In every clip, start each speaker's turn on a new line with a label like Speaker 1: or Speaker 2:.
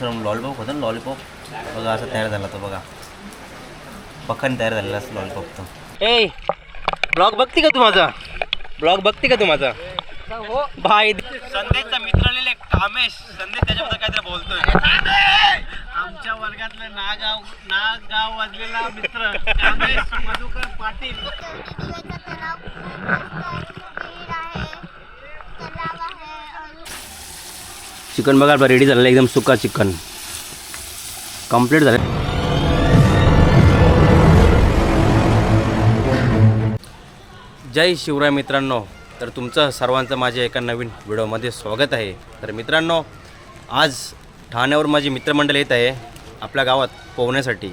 Speaker 1: Mushroom lollipop होतं ना, lollipop बघा असं तयार झाला तो बघा, पखन तयार झालेला असं लॉलीपॉप तो. ए ब्लॉग बघते का तू माझा? ब्लॉग बघते का तू माझा? हो भाई. संदेशचा मित्र आलेला एक कामेश, संदेश त्याच्याबद्दल काहीतरी बोलतोय. आमच्या वर्गातलं नागाव वाजलेला मित्र कामेश मधुकर पाटील. चिकन बघा आपला रेडी झालेला एकदम सुका चिकन कंप्लीट झालं. जय शिवराय मित्रांनो. तर तुमचं सर्वांचं माझ्या एका नवीन व्हिडिओमध्ये स्वागत आहे. तर मित्रांनो, आज ठाण्यावर माझी मित्रमंडळ येत आहे आपल्या गावात पोहण्यासाठी.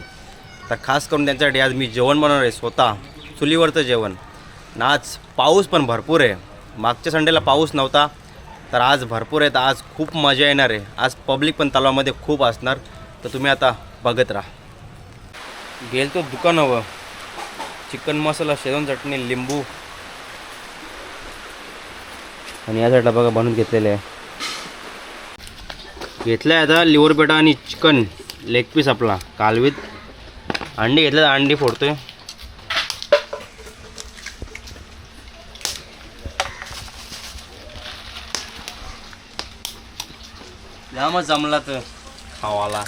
Speaker 1: तर खास करून त्यांच्यासाठी आज मी जेवण बनवणार आहे, स्वतः चुलीवरचं जेवण. आणि आज पाऊस पण भरपूर आहे. मागच्या संडेला पाऊस नव्हता, तर आज भरपूर आहे. तर आज खूप मजा येणार आहे. आज पब्लिक पण तलावामध्ये खूप असणार. तर तुम्ही आता बघत राहा. गेल तो दुकानावर चिकन मसाला, शेजवान चटणी, लिंबू आणि या साईडला बघा बनवून घेतलेले आहे. घेतलं आहे आता लिव्हर पेटा आणि चिकन लेग पीस आपला कालवीत. अंडी घेतलं, अंडी फोडतोय. जामच जमला तर खावाला.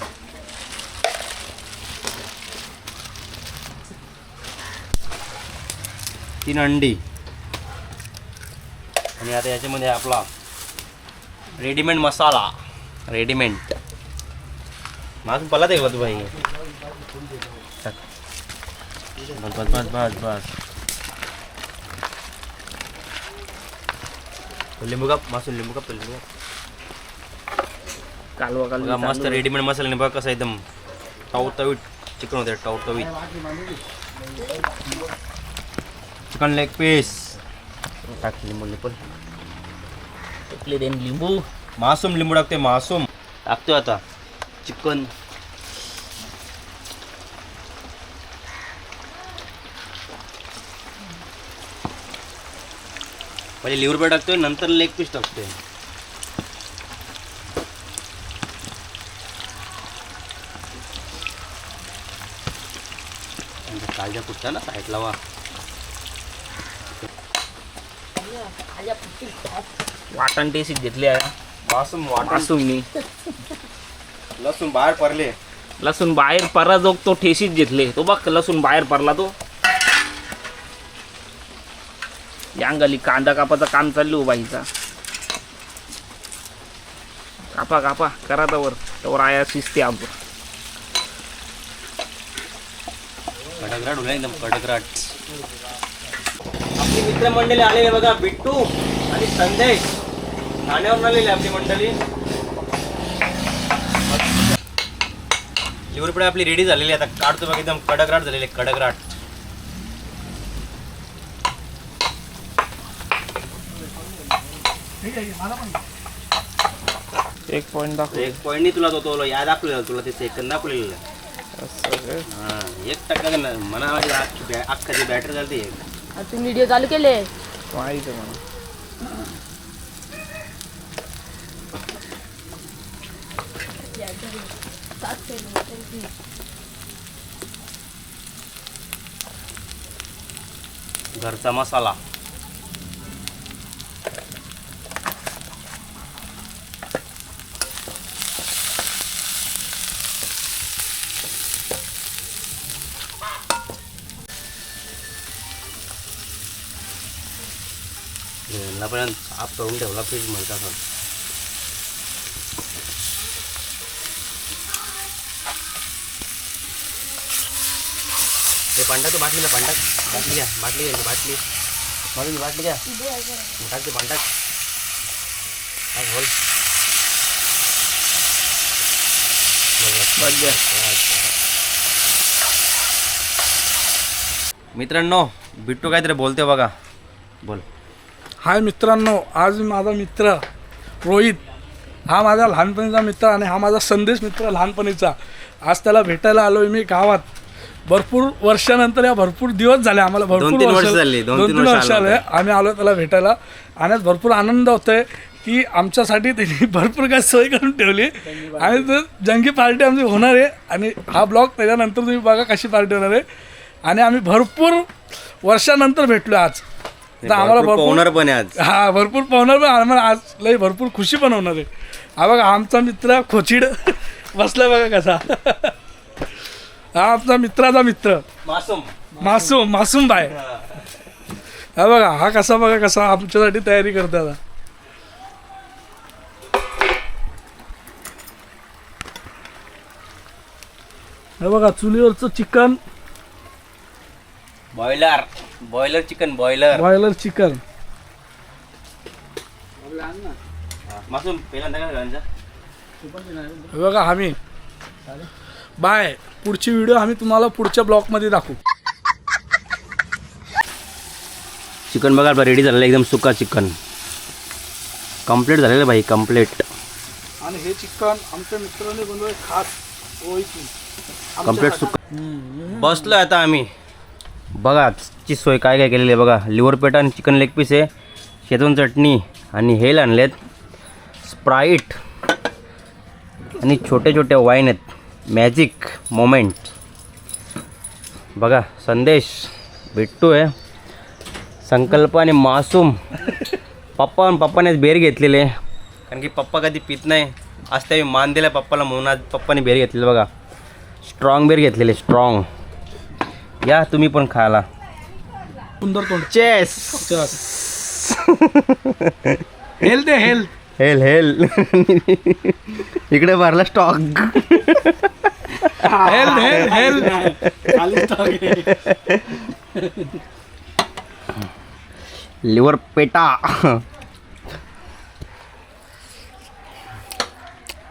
Speaker 1: तीन अंडी आणि आता याच्यामध्ये आपला रेडीमेड मसाला. रेडीमेड माझं पला ते तू भाई. बस बस बस बस बस. लिंबू का मासून लिंबू का लिंबू कालवा कालवा मस्त रेडीमेड मसाल्याने बघा कसं एकदम टवटवीत चिकन होते. टवटवीत चिकन लेग पीस टाक. लिंबू टाकले देन लिंबू. मासूम लिंबू टाकते. मासूम टाकतोय आता चिकन. पहिले लिव्हर पेट टाकतोय, नंतर लेग पीस टाकतोय. काळज्या कुठच्या ना साईडला वा. वाटण टेस्ट घेतले आहे. मासूम वाटून लसूण बाहेर पडले.
Speaker 2: लसूण बाहेर परा जोग तो ठेशीत घेतले. तो बघ लसूण बाहेर पडला तो. यांगाली कांदा कापाचा काम चाललो बाईचा. कापा कापा करा तवर आया शिजते आपण.
Speaker 1: कडकराट होईल एकदम कडकराट. आपली मित्रमंडळी आलेले बघा, बिट्टू आणि संदेश ठाण्यावरून आलेले आपली मंडळी. लिव्हरपुडे आपली रेडी झालेली. आता काढतो बघा, एकदम कडकराट झालेले. कडकराट
Speaker 2: एक पॉइंट दाखव.
Speaker 1: एक पॉईंटनी तुला तो या दाखवलेला, तुला ते सेकंद दाखवलेलं. हां 1% म्हणा अख्खाची बॅटरी चालते.
Speaker 3: तुम्ही व्हिडिओ चालू केले
Speaker 2: माहिती आहे मला.
Speaker 1: घरचा मसाला. पर्यंत साफ करून ठेवला फ्रीज मध्ये. असं ते पांडा तो बाटलीला पांडा बाटली घ्या. बाटली घ्यायची. बाटली माझी बाटली घ्या. टाकते पांडा. बोल मित्रांनो, बिट्टू काहीतरी बोलते बघा. बोल.
Speaker 4: हाय मित्रांनो, आज माझा मित्र रोहित, हा माझा लहानपणीचा मित्र आणि हा माझा संदेश मित्र लहानपणीचा. आज त्याला भेटायला आलो आहे मी गावात. भरपूर वर्षानंतर, या भरपूर दिवस झाले आम्हाला, भरपूर
Speaker 1: 2-3 वर्ष झाली. 2-3
Speaker 4: वर्ष आले आम्ही आलो त्याला भेटायला. आणि आज भरपूर आनंद होतोय की आमच्यासाठी त्यांनी भरपूर काय सोय करून ठेवली आणि तर जंगी पार्टी आमची होणार आहे. आणि हा ब्लॉग त्याच्यानंतर तुम्ही बघा कशी पार्टी होणार आहे. आणि आम्ही भरपूर वर्षानंतर भेटलो आज, तर आम्हाला
Speaker 1: भरपूर पाहुणार पण आहे आज.
Speaker 4: हा भरपूर पाहुणार पण आम्हाला आज लई भरपूर खुशी पण होणार आहे. हा बघा आमचा मित्र खोचीड बसला बघा कसा. हा आमचा मित्राचा मित्र मासूम बाय. हा बघा हा कसा बघा कसा आमच्यासाठी तयारी करते आता. हे बघा चुलीवरचं chicken,
Speaker 1: boiler chicken
Speaker 4: boiler chicken.
Speaker 1: मासूम पहिल्यांदा काय घालायचं?
Speaker 4: हे बघा आम्ही बाय. पुढची व्हिडिओ आम्ही तुम्हाला पुढच्या ब्लॉगमध्ये दाखवू.
Speaker 1: चिकन बघा आपलं रेडी झालेलं एकदम सुका चिकन कम्प्लीट झालेलं भाई कम्प्लीट.
Speaker 4: आणि हे चिकन आमच्या मित्राने बनवलं खास ओळखी
Speaker 1: कम्प्लीट सुका. बसलो आता आम्ही. बघा ची सोय काय काय केलेली आहे बघा. लिव्हर पेटा आणि चिकन लेग पीस आहे, शेजवान चटणी आणि हेल आणलेत, स्प्राईट आणि छोटे छोटे वाईन आहेत, मॅजिक मोमेंट. बघा संदेश बिट्टू आहे, संकल्प आणि मासूम. पप्पाने बेर घेतलेले कारण की पप्पा कधी पित नाही. आज त्यावेळी मान दिला पप्पाला म्हणून आज पप्पाने बेर घेतलेले बघा. स्ट्रॉंग बेर घेतलेले स्ट्रॉंग. या तुम्ही पण खायला.
Speaker 4: सुंदर तोंड.
Speaker 1: चेस
Speaker 4: हेल्थ आहे हेल्थ.
Speaker 1: हेल इकडे भरला स्टॉक. लिव्हर पेटा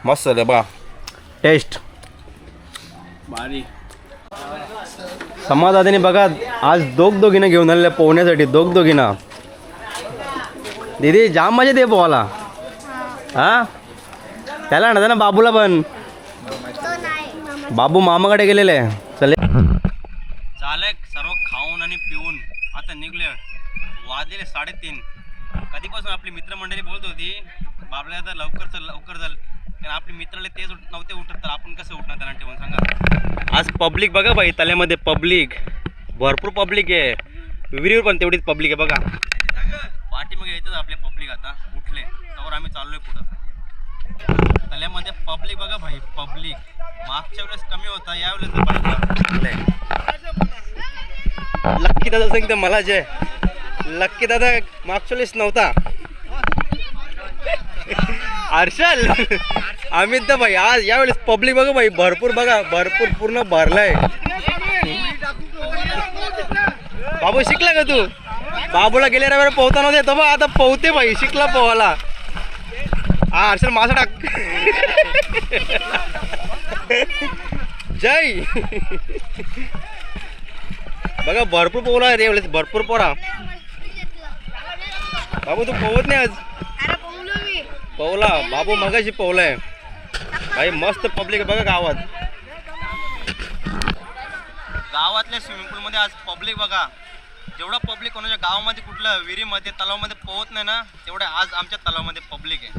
Speaker 1: मस्त आहे बघा टेस्ट. समाधाने बघा आज दोघीनं घेऊन आलेल्या पोहण्यासाठी. दोघीनं दीदी जाम मजा दे पोहाला. हा त्याला आणता ना बाबूला पण. बाबू मामाकडे गेलेले. चले चालक सर्व खाऊन आणि पिऊन आता निघले. वाजलेले 3:30. कधीपासून आपली मित्रमंडळी बोलत होती बाबला तर लवकर चल कारण आपले मित्राला तेच नव्हते उठत तर आपण कसं उठणार त्यांना ठेवून सांगा. आज पब्लिक बघा भाई तल्यामध्ये पब्लिक भरपूर पब्लिक आहे. विहिरीवर पण तेवढीच पब्लिक आहे बघा. पाठीमागे येतच आपले पब्लिक आता उठले त्यावर आम्ही चाललोय पुढं. तल्यामध्ये पब्लिक बघा भाई पब्लिक. मागच्या वेळेस कमी होता यावेळेस लक्की दादा सांगते मला जे लक्की दादा मागच्या वेळेस नव्हता. हर्षल अमित दा भाई आज यावेळेस पब्लिक बघा भाई भरपूर बघा भरपूर पूर्ण भरलाय. बाबू शिकला का तू? बाबूला गेल्या रविवार पोहता नव्हते तो बघ आता पोहते भाई शिकला पोहायला. हा हर्षल मासा टाक. जय बघा भरपूर पोहला रे यावेळेस भरपूर पोरा. बाबू तू पोहत नाही आज? पोहला बाबू मगाशी पोहलाय भाई. मस्त पब्लिक बघा गावात. गावातल्या स्विमिंग पूलमध्ये आज पब्लिक बघा. जेवढा पब्लिक कोणाच्या गावामध्ये कुठल्या विहिरीमध्ये तलावामध्ये पोहत नाही ना तेवढ्या आज आमच्या तलावामध्ये पब्लिक आहे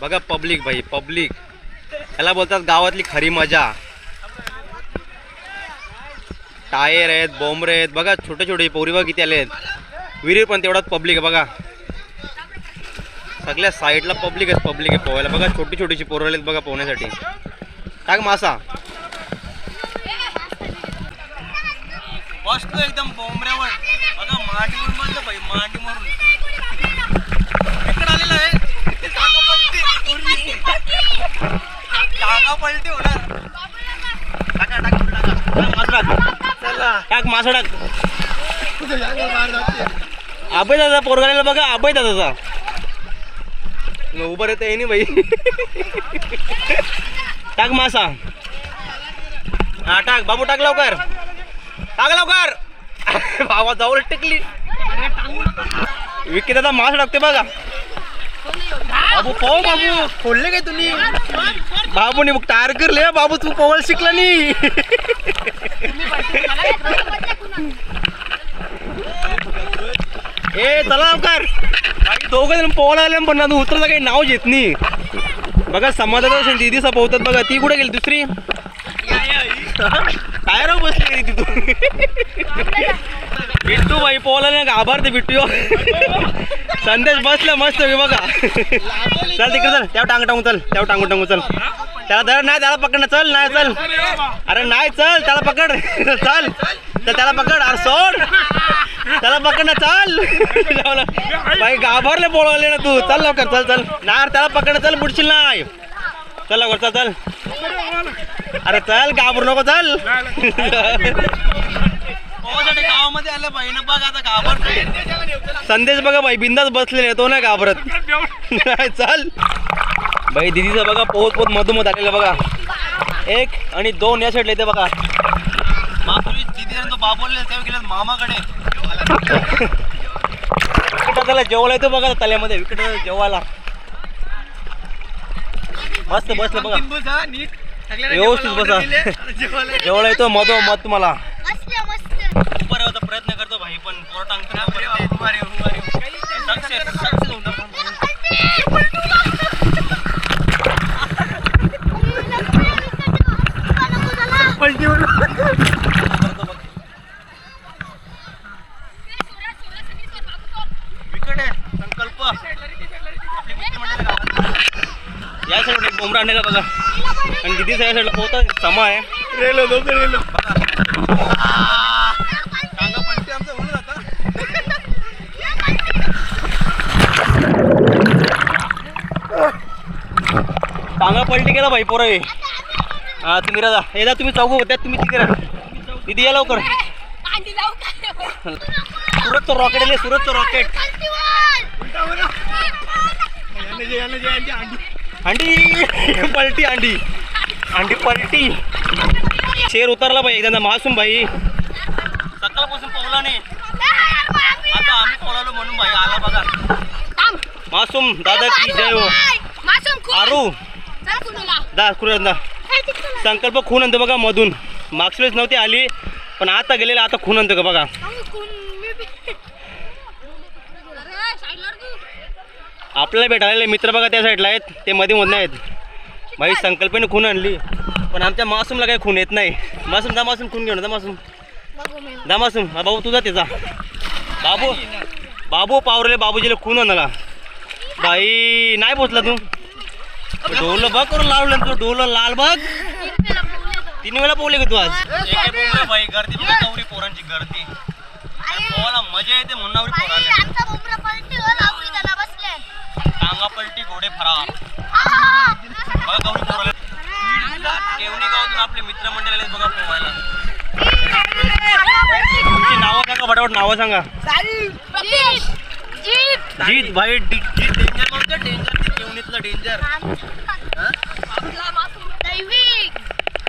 Speaker 1: बघा. पब्लिक भाई पब्लिक याला बोलतात गावातली खरी मजा. टायर आहेत बोंबरे आहेत बघा. छोटे छोटे पोरी बघा किती आले आहेत. विहिरीवर पण तेवढाच पब्लिक आहे बघा. सगळ्या साईडला पब्लिक आहे पोहायला बघा. छोटी छोटीशी पोरं आलेत बघा पोहण्यासाठी. टाक मासा. बसतो एकदम बोंबऱ्यावर बघा. मांडीवर बसलं भाई मांडीवरून इकडे आलेलं आहे. टांगा पलटी होणार. टाक मासा टाक. अभय दादा पोरगालेला बघा. अभय दादाचा उभं राहता येईन भाई. टाक मासा. हा टाक बाबू टाक लवकर टाक लवकर. बाबा जाऊ टेकली. विकी दादा मासा टाकते बघा. बाबू पोह बाबू खोलले काय तुम्ही? बाबूने मग टायर करले बाबू तू पोहायला शिकला नाही. ए चला लवकर. दोघं जण पोहायला आले पण ना उतरला काही नाव घेत नाही. बघा समाधान दिदी पोहतात बघा. ती कुठे गेली दुसरी काय राव बसली तिथून. बिट्टू भाई पोहायला घाबरते बिट्टू. संदेश बसला मस्त बघा. चल तिकडे चल. त्यावर टांगू चल. त्यावर टांगू चल. त्याला धर नाही. त्याला पकड ना. चल नाही चल. अरे नाही चल. त्याला पकड. चल तर त्याला पकड. अरे सोड. त्याला पकड ना. चल भाई घाबरले पोळवले ना तू. चल लवकर. चल चल नार. त्याला पकड. चल बुडशील नाही. चल लवकर. चल चल. अरे चल घाबरू नको. चल गावामध्ये आलं भाई ना. बघ आता घाबरते. संदेश बघा भाई बिंदास बसलेले. तो नाही घाबरत. चल भाई दिदीचं बघा पोहत पोहत मधोमध आलेलं बघा. 1 आणि 2 या साईडला येते बघा. मागपूर्वी दिदी तो बाबोले तेव्हा गेले मामाकडे. विकट त्याला जेवायला येतो बघा तल्यामध्ये. विकट जेवायला मस्त बसलं बघा. व्यवस्थित बसा. जेवायला येतो मधोमध तुम्हाला. उभा राहायचा प्रयत्न करतो भाई पण पोर टांगतो. विकट आहे संकल्प. या साईडला डोंगरा आणलेला बघा. आणि दिदी या साईडला पोहता समा आहे. रेलो टांगा पलटी केला भाई पोरा. हा तुम्ही राजा हे जा. तुम्ही चौघ त्यात तुम्ही तिकडे राहा. दिदी या लवकर. सुरतचं रॉकेट आले. सुरतचं रॉकेट. अंडी पलटी. अंडी पलटी. शेर उतरला भाई एकदा. मासूम भाई सकाळपासून पोहला नाही. आता आम्ही पोहलो म्हणून भाई आला बघा. मासूम दादा की जय हो. आरू दा कुरंदा संकल्प खून आणतो बघा मधून. मागच्या वेळेस नव्हती आली पण आता गेलेला. आता खून आणतो का बघा. आपल्याला भेटायला मित्र बघा त्या साईडला आहेत. ते मध्ये मधून आहेत भाई. संकल्पने खून आणली पण आमच्या मासूमला काही खून येत नाही. मासूम दा. मासूम खून घेऊन दा. मासूम दा. मासूम हा बाबू तुझा त्याचा. बाबू पावरले. बाबूजीला खून आणाला भाई. नाही पोचला तू. ढोल बघ करून लावलं तू. ढोल लाल बघ. 3 वेळा पोहले का तू आज. भाई गर्दी बघा. नवरी पोरांची गर्दी. पोहायला मजा येते म्हणून नवरी पोरांना. टांगा पलटी घोडे फरार. बघा गौरी पोराला. केवणी गावातून आपले मित्रमंडळ आले बघा पोहायला. तुमची नावं सांगा फटाफट. नावं सांगा. जीत भाई. जीत डेंजर कोणतं. डेंजर ते केवणीतलं डेंजर.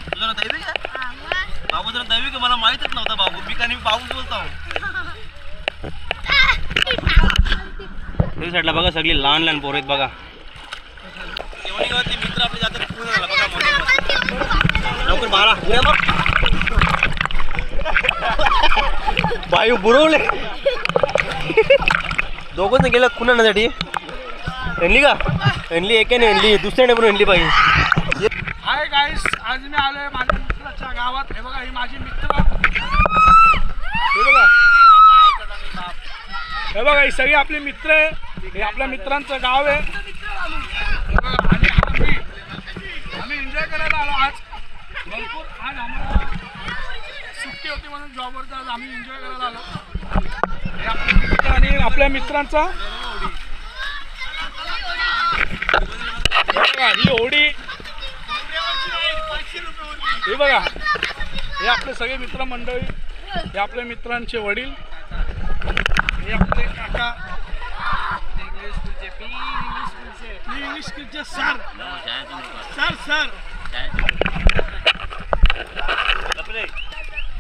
Speaker 1: तुझं नाव दैविक आहे. बाबू जरा दैविक मला माहितच नव्हता बाबू. मी का नाही बाबूच बोलतो. त्या साईडला बघा सगळी लहान लहान पोरं आहेत बघा. केवणी गावातले मित्र आपले जातात पूर्ण झाला बघा. लवकर बारा उड्या मग बाई बुरवले. दोघं जण गेलं खून आणण्यासाठी. आणली का. आणली एकाने आणली. दुसऱ्याने पण आणली पाहिजे.
Speaker 4: Hi guys. आज मी आलोय माझ्या मित्राच्या गावात. हे बघा ही माझी मित्र. हे बघा ही सगळी आपली मित्र आहे. हे आपल्या मित्रांचं गाव आहे. आणि आम्ही एन्जॉय करायला आलो आज भरपूर. आज आम्हाला सुट्टी होती म्हणून जॉबवर आज आम्ही एन्जॉय करायला आलो. हे आपले मित्र आणि आपल्या मित्रांचा ही होडी. हे बघा हे आपले सगळे मित्रमंडळी. हे आपल्या मित्रांचे वडील. हे आपले काका. इंग्लिश स्कूलचे सर.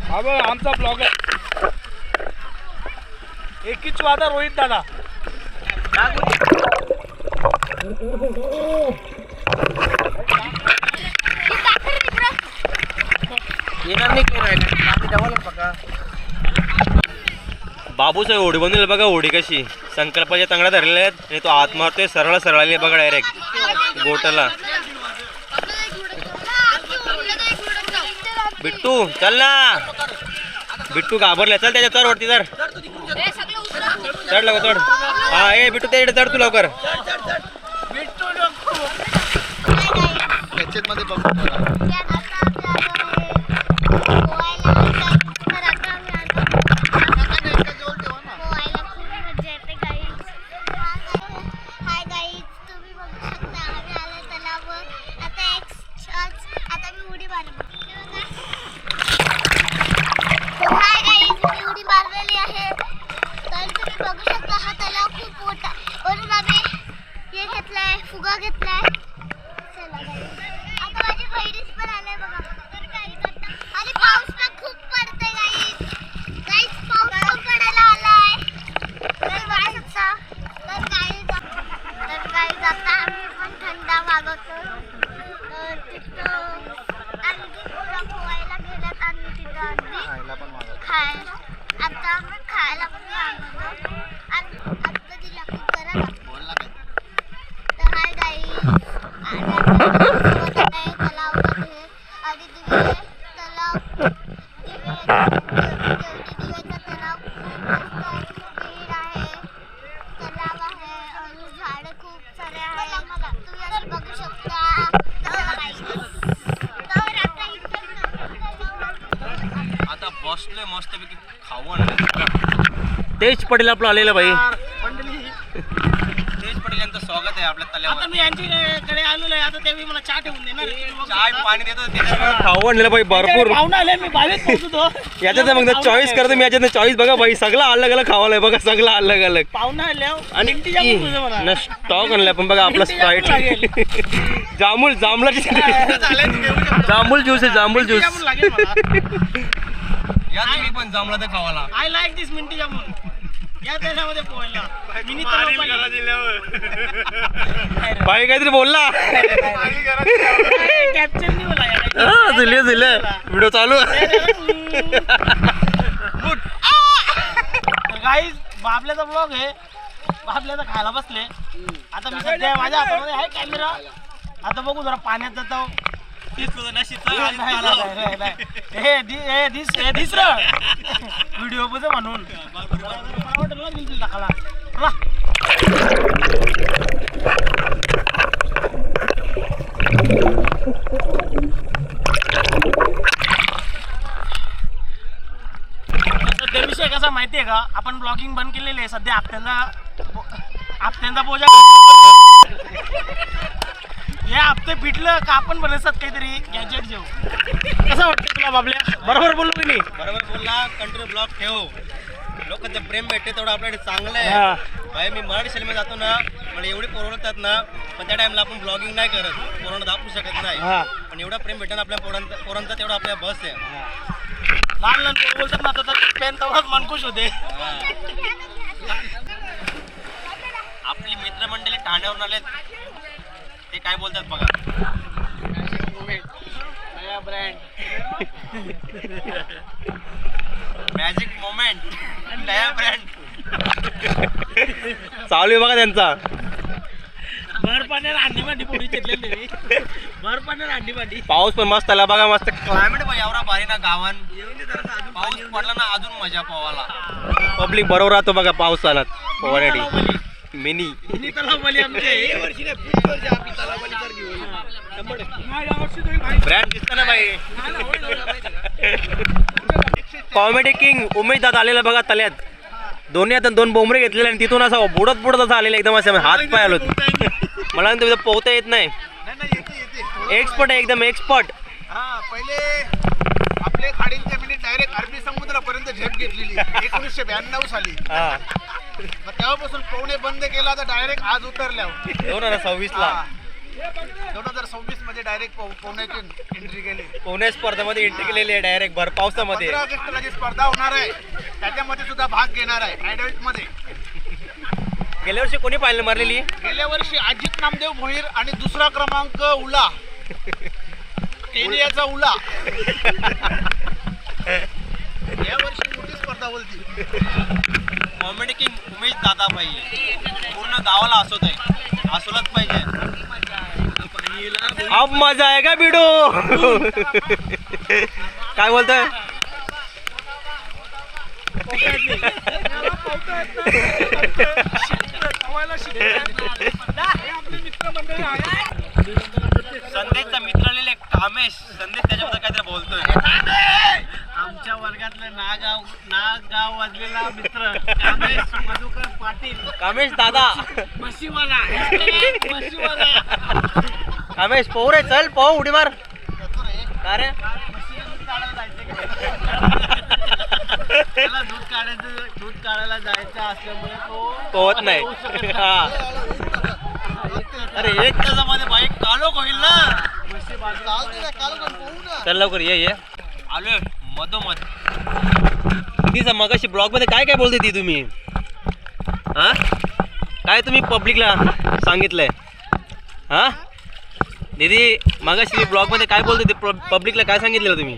Speaker 4: हा बघ आमचा ब्लॉगर. एकीच वादा रोहित दादा.
Speaker 1: येणार नाही. बाबूच होडी बनवली बघा. होडी कशी संकल्पाच्या तंगड्या धरलेल्या आहेत आणि तो आत मारतोय. सरळ सरळ आली बघा डायरेक्ट गोटाला. बिट्टू चल ना. बिट्टू घाबरला. चल त्याच्या चढ वरती चढ. चढ लवकर चढ. हा ए बिट्टू त्याच्याकडे चढ तू लवकर.
Speaker 5: फुगा घेतलाय. चला आता माझी बहिणीच पण आलाय बघा. तर काही करता आणि पाऊस पण खूप पडतोय गाईस. पाऊस पण पडायला आलाय. तर बघू शकता. तर काही आता आम्ही पण थंडा मागवतो. तर तिथं आणखी पुरा पोहायला गेल्यात आणि तिथं आता आम्ही खायला पण मागवतो. आणि आता दिला खूप करा
Speaker 1: आता बसलोय मस्तपैकी खाऊ. तेज पटेल आपलं आलेलं भाई. तेज पटेल यांचं स्वागत आहे आपल्या तल्यावर.
Speaker 6: आता मी यांच्याकडे आलेलो आहे. आता ते मला चहा ठेवून देणार.
Speaker 1: चाय पाणी देतो. खाऊ आणलेलं भाई भरपूर.
Speaker 6: पाहुणा आले मी 22 पोहोचतो.
Speaker 1: याच्यात मग चॉईस करतो मी. याच्यात चॉईस बघा भाई. सगळं अलग अलग खावालाय बघा. सगळं अलग अलग.
Speaker 6: पाहुणा आले
Speaker 1: आणि स्टॉक आणलाय पण बघा आपला स्प्राईट. जांभूळ जांभळाची जांभूळ ज्यूस आहे. जांभूळ ज्यूस. या तुम्ही पण जांभळा तर खावाला.
Speaker 6: I like this minty jamun. या त्याच्यामध्ये पोहायला मिनी
Speaker 1: भाई काहीतरी बोलला.
Speaker 6: कॅप्चर नाही बोला.
Speaker 1: दिले व्हिडिओ चालू.
Speaker 6: गाईज बाबल्याचा ब्लॉग आहे. बाबल्याचा खायला बसले. आता मी सध्या माझ्या हातामध्ये आहे कॅमेरा. आता बघू जरा पाण्यात जातो. व्हिडिओ बघ म्हणून टाकाला. ते विषय कसा माहितीये का. आपण ब्लॉगिंग बंद केलेली आहे सध्या. हप्त्यांचा बोजा या हप्ते फिटलं का आपण बनवतात काहीतरी गॅजेट घेऊ. कसं वाटतं तुला बाबल्या. बरोबर बोललो की नाही.
Speaker 1: बरोबर बोलला. कंट्री ब्लॉग ठेव. लोकांचं प्रेम भेटते तेवढं आपल्याकडे चांगलं आहे. भाई मी मराठी शाळेमध्ये जातो ना. मला एवढे पोरवतात ना. पण त्या टाइमला आपण ब्लॉगिंग नाही करत. पोरांना दाखवू शकत नाही. पण एवढा प्रेम भेटणं आपल्या पोरांचा तेवढा आपल्या बस आहे.
Speaker 6: लहान लहान पोरं बोलतात ना. तर पेन तेवढाच मनखुश होते.
Speaker 1: आपली मित्रमंडळी ठाण्यावरून आलेत. ते काय बोलतात बघा. मॅजिक मोमेंट नया ब्रँड चालू आहे बघा त्यांचा.
Speaker 6: भर पाण्याला अंडी मांडी पोरी चिरलेली. भर पाण्याला अंडी मांडी.
Speaker 1: पाऊस पण मस्त आला बघा. मस्त क्लायमेट बघा. एवढा भारी ना गावान. पाऊस पडला ना अजून मजा पोवाला. पब्लिक बरोबर राहतो बघा पावसाला पोहण्यासाठी. मिनी
Speaker 6: तलावली आमचे
Speaker 1: ब्रँड दिसतं ना भाई. कॉमेडी किंग उमेश दादा आलेला बघा तल्यात. दोन्ही आता 2 बोंबरे घेतलेले आणि तिथून असं बुडत असं आलेलं एकदम. असं हात पाय आलो. मला तिथं पोहता येत नाही. एक्सपर्ट आहे एकदम एक्सपर्ट.
Speaker 7: पहिले आपले खाडील जमिनी डायरेक्ट अरबी समुद्रापर्यंत झेप घेतलेली 1992 साली. मग तेव्हापासून पोहणे बंद केला तर डायरेक्ट आज उतरल्यावर
Speaker 1: 2026 ला
Speaker 7: 2026 मध्ये डायरेक्ट पोहण्याची एंट्री केली.
Speaker 1: पोहण्या स्पर्धेमध्ये एंट्री केलेली आहे डायरेक्ट भर पावसामध्ये.
Speaker 7: 15 ऑगस्टला जी स्पर्धा होणार आहे त्याच्यामध्ये सुद्धा भाग घेणार आहे. ॲडल्ट मध्ये
Speaker 1: गेल्या वर्षी कोणी पाहिलं मारलेली.
Speaker 7: गेल्या वर्षी अजित नामदेव भोईर आणि दुसरा क्रमांक उला केनियाचा उला. या वर्षी मोठी स्पर्धा दादा बोलती.
Speaker 1: कॉमेडी किंग उमेश दादा पाहिजे, पूर्ण गावाला हसवत आहे, हसवलंच पाहिजे. अब मजा आहे का बिडो? काय बोलतोय? संदेशचा मित्र आलेले कामेश, संदेश त्याच्याबद्दल काहीतरी बोलतोय.
Speaker 6: आमच्या वर्गातलं नागाव वाजलेला मित्र कामेश मधुकर पाटील
Speaker 1: कामेश दादा,
Speaker 6: म्हशीवाला
Speaker 1: कामेश पोहू रे, चल पोहू, उडी मार. का रे?
Speaker 6: त्याला दूध काढायला जायचं असल्यामुळे तो
Speaker 1: पोहत नाही. हा. अरे एक तासामध्ये बाईक कालो होईल ना. चल लवकर ये. आलोय मधोमध. तिचा मगाशी ब्लॉग मध्ये काय काय बोलते ती तुम्ही? हा, काय तुम्ही पब्लिकला सांगितलंय? हा दीदी, मगाशी ब्लॉग मध्ये काय बोलते ती पब्लिकला, काय सांगितलेलं तुम्ही?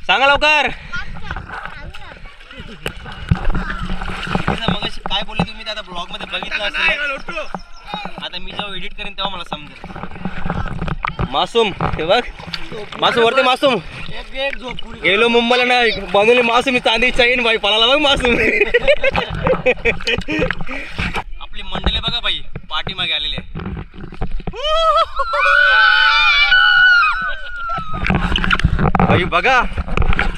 Speaker 1: सांगा लवकर. मगाशी काय बोलले तुम्ही ते आता ब्लॉग मध्ये बघितलं असेल. आता मी जेव्हा एडिट करेन तेव्हा मला समजेल. मासूम, हे बघ मासूम वरती, मासूम गेलो मुंबईला नाही बनवली मासूम, चांदी चैन बाई पळाला बघ मासूम. आपली मंडळी बघा बाई पाठीमागे आलेली आहे. बाई बघा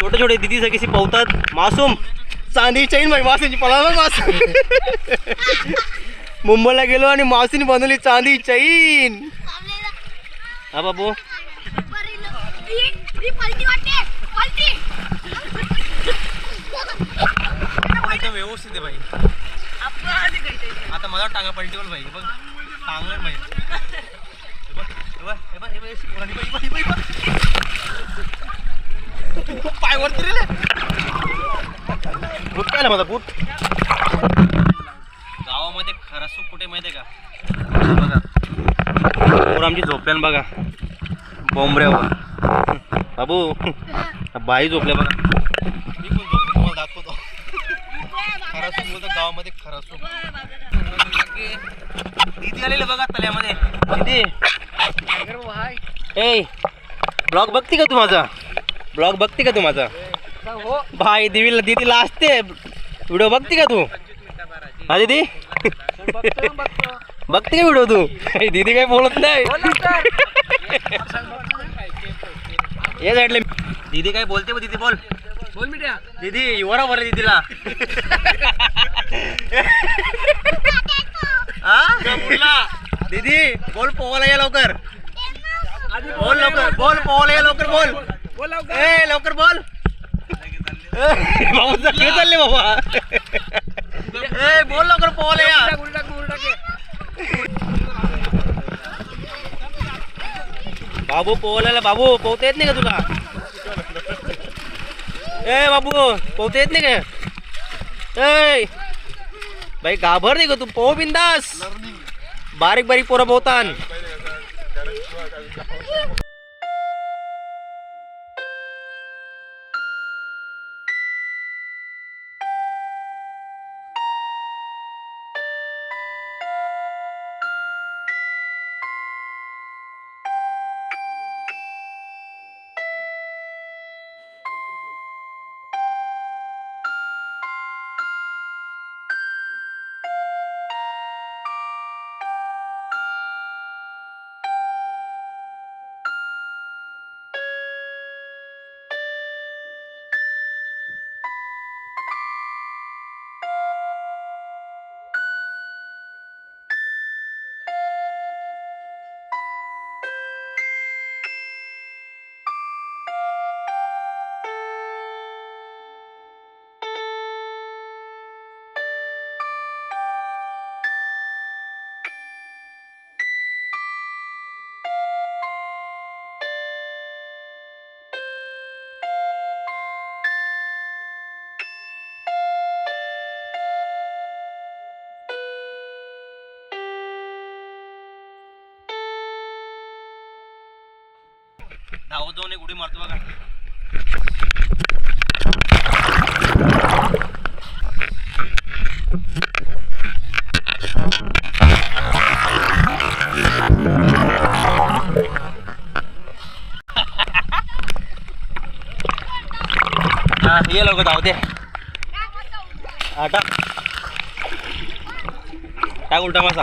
Speaker 1: छोटे छोटे दिदी सगळी पोहतात. मासूम चांदी चैन बाई मासूमची पळाला बघ मासूम. मुंबईला गेलो आणि मावशीने बनवली चांदी चैन. हा बाबू, एकदम व्यवस्थित आहे बाई. आता मला टांगा पलटीवर बाई बघ, टांगलं बाई. पाय वरती रे, बूट काय माझा बूट. गावामध्ये खरासूक कुठे माहिती आहे का? बघा पोरं आमची झोपल्यान बघा, बोंबऱ्या बाबू, बाई झोपल्या बघा. मी पण झोपलो, तुम्हाला दाखवतो. खरासूक बोलतो गावामध्ये, खरासूक. दीदी आलेलं बघा तल्यामध्ये. दीदी ए, ब्लॉग बघते का तू माझा? ब्लॉग बघते का तू माझा? भाई दीदीला असते व्हिडिओ बघते का तू? हा दीदी बघते का व्हिडिओ तू? दीदी काही बोलत नाही. ये साईडले दीदी काय बोलते. दीदी बोल मीडिया. दीदी बरोबर आहे दीदीला. दीदी बोल पोहायला या लवकर. बोल लवकर, बोल पोहायला या लवकर, बोल ए लवकर बोल. बाबा चालले बाबा. ए बोल लवकर पोहायला या. बाबू पोहायला, बाबू पोहता येत नाही का तुला? ए बाबू पोहता येत नाही का? ए बाई घाबर नाही का तू? पोह बिंदास. बारीक बारीक पोरं पोहतान. धावत जाऊन एक उडी मारतो बघा. ये लवकर धावते. टाक टाक उलटा मासा.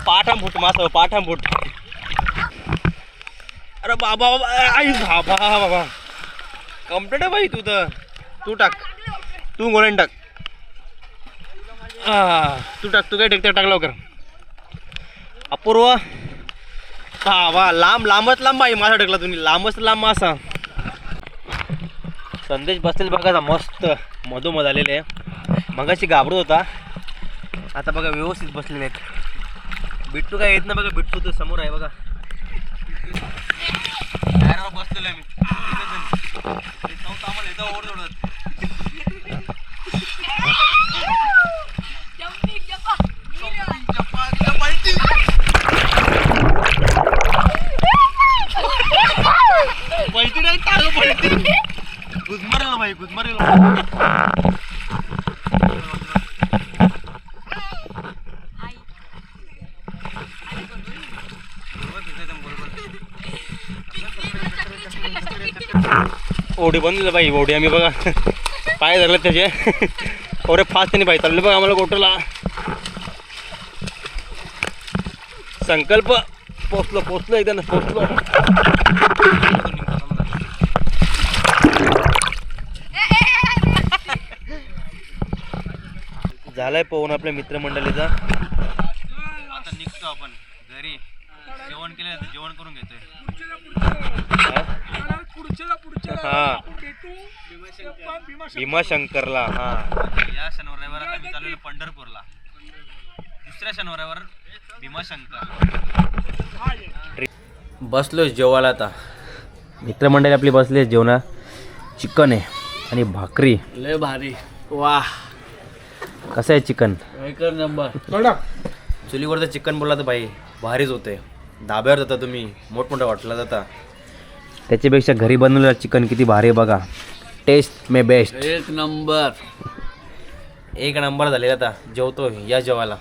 Speaker 1: पाठाम फूट मासा पाठाम फूट. अरे बाबा बाबा आई बाबा बाबा कम्प्लीट आहे बाई. तू तर तू टाक. तू गोळ्यान टाक. तू टाक. तू काय टेकते टाक लवकर. अपूर्व हा वा लांब लांबच लांब बाई मासा टाकला तुम्ही. लांबच लांब मासा. संदेश बसलेला बघा मस्त मधोमध आलेले आहे. मगाशी घाबरत होता आता बघा व्यवस्थित बसलेले आहेत. बिट्टू काय येत ना बघा. बिट्टू तर समोर आहे बघा. टायरावर बसलेलो आहे मी. आम्हाला येतं ओढत पलटी नाही टाळू पलटी. गुदमरेल भाई गुदमरेल. ओढी बनवली बाई. ओढी आम्ही बघा पाय धरले त्याचे. ओढे फास्ट त्यांनी बाई चालले बघा आम्हाला गोटला. संकल्प पोचलो एकदा पोचलो. झालाय पोहून आपल्या मित्रमंडळीचा. आता निघतो आपण घरी. जेवण केलं तर जेवण करून घेतोय. हा भीमाशंकरला. हा या शनिवार रविवार आम्ही चाललेलो पंढरपूरला. दुसऱ्या शनिवार रविवार भीमाशंकर. बसलो जेवायला आता. मित्रमंडळी आपली बसले जेवणा. चिकन आहे आणि भाकरी.
Speaker 6: लय भारी. वाह
Speaker 1: कसं आहे चिकन.
Speaker 6: एक नंबर.
Speaker 1: चुलीवरचं चिकन बोलला तर बाई भारीच होते. धाब्यावर जाता तुम्ही मोठमोठा वाटला जाता. त्याच्यापेक्षा घरी बनवलेलं चिकन किती भारी आहे बघा. टेस्ट मे बेस्ट.
Speaker 6: एक नंबर.
Speaker 1: एक नंबर झाले. आता जेवतो या जेवायला.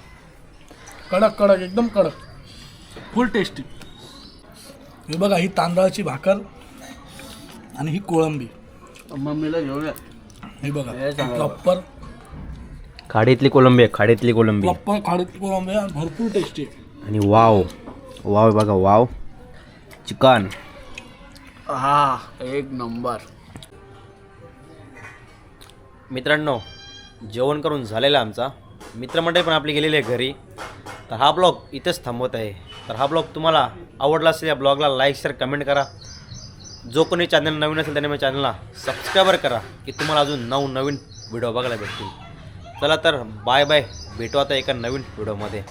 Speaker 4: कडक कडक एकदम कडक फुल टेस्टी. हे बघा ही तांदळाची भाकर आणि ही कोळंबी.
Speaker 6: मम्मीला घेऊया.
Speaker 4: हे बघा प्रॉपर
Speaker 1: खाडीतली कोलंबी आहे. खाडीतली कोलंबी
Speaker 4: प्रॉपर खाडीतली कोळंबी आहे. भरपूर टेस्टी.
Speaker 1: आणि वाव वाव बघा वाव चिकन.
Speaker 6: हा एक नंबर.
Speaker 1: मित्रांनो जेवण करून झालेला आमचा. मित्रमंडळी पण आपली गेलेली आहे घरी. तर हा ब्लॉग इथेच थांबवत आहे. तर हा ब्लॉग तुम्हाला आवडला असेल या ब्लॉगला लाईक शेअर कमेंट करा. जो कोणी चॅनल नवीन असेल त्याने माझ्या चॅनलला सबस्क्राईबर करा की तुम्हाला अजून नवीन व्हिडिओ बघायला भेटतील. चला तर बाय बाय. भेटू आता एका नवीन व्हिडिओमध्ये.